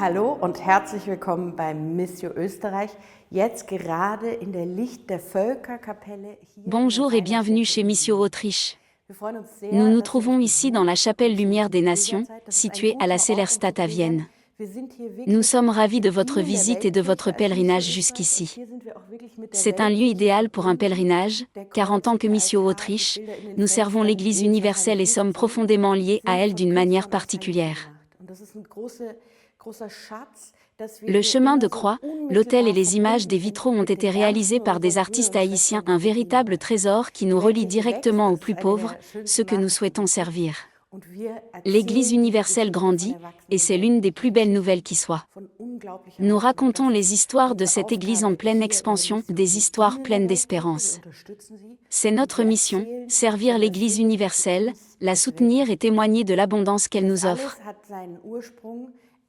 Hallo und herzlich willkommen beim Missio Österreich, jetzt gerade in der Licht der Völkerkapelle. Bonjour et bienvenue chez Missio Autriche. Nous nous trouvons ici dans la chapelle Lumière des Nations, située à la Sellerstadt à Vienne. Nous sommes ravis de votre visite et de votre pèlerinage jusqu'ici. C'est un lieu idéal pour un pèlerinage, car en tant que Missio Autriche, nous servons l'Église universelle et sommes profondément liés à elle d'une manière particulière. Le chemin de croix, l'autel et les images des vitraux ont été réalisés par des artistes haïtiens, un véritable trésor qui nous relie directement aux plus pauvres, ceux que nous souhaitons servir. L'Église universelle grandit, et c'est l'une des plus belles nouvelles qui soit. Nous racontons les histoires de cette Église en pleine expansion, des histoires pleines d'espérance. C'est notre mission, servir l'Église universelle, la soutenir et témoigner de l'abondance qu'elle nous offre.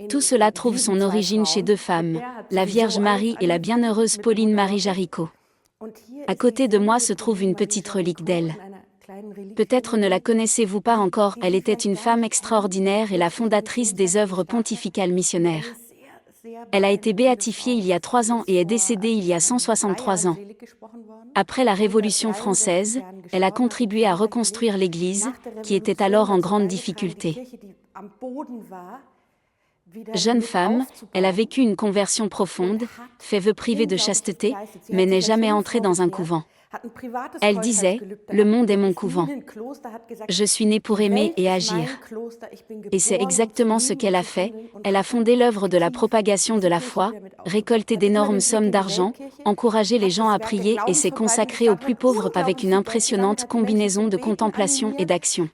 Tout cela trouve son origine chez deux femmes, la Vierge Marie et la bienheureuse Pauline Marie Jaricot. À côté de moi se trouve une petite relique d'elle. Peut-être ne la connaissez-vous pas encore, elle était une femme extraordinaire et la fondatrice des œuvres pontificales missionnaires. Elle a été béatifiée il y a 3 ans et est décédée il y a 163 ans. Après la Révolution française, elle a contribué à reconstruire l'Église, qui était alors en grande difficulté. Jeune femme, elle a vécu une conversion profonde, fait vœu privé de chasteté, mais n'est jamais entrée dans un couvent. Elle disait, « Le monde est mon couvent. Je suis née pour aimer et agir. » Et c'est exactement ce qu'elle a fait, elle a fondé l'œuvre de la propagation de la foi, récolté d'énormes sommes d'argent, encouragé les gens à prier et s'est consacrée aux plus pauvres avec une impressionnante combinaison de contemplation et d'action.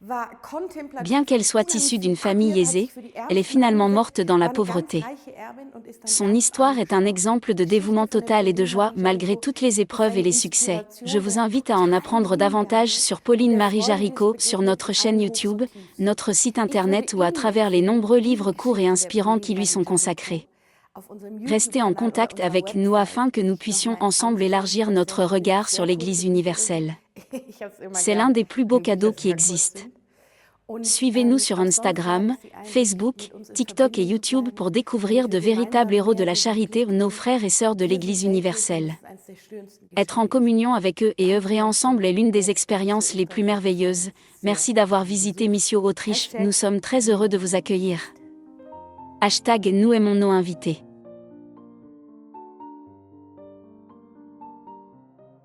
Bien qu'elle soit issue d'une famille aisée, elle est finalement morte dans la pauvreté. Son histoire est un exemple de dévouement total et de joie malgré toutes les épreuves et les succès. Je vous invite à en apprendre davantage sur Pauline Marie Jaricot, sur notre chaîne YouTube, notre site internet ou à travers les nombreux livres courts et inspirants qui lui sont consacrés. Restez en contact avec nous afin que nous puissions ensemble élargir notre regard sur l'Église universelle. C'est l'un des plus beaux cadeaux qui existent. Suivez-nous sur Instagram, Facebook, TikTok et YouTube pour découvrir de véritables héros de la charité, nos frères et sœurs de l'Église universelle. Être en communion avec eux et œuvrer ensemble est l'une des expériences les plus merveilleuses. Merci d'avoir visité Missio Autriche, nous sommes très heureux de vous accueillir. #nous aimons nos invités.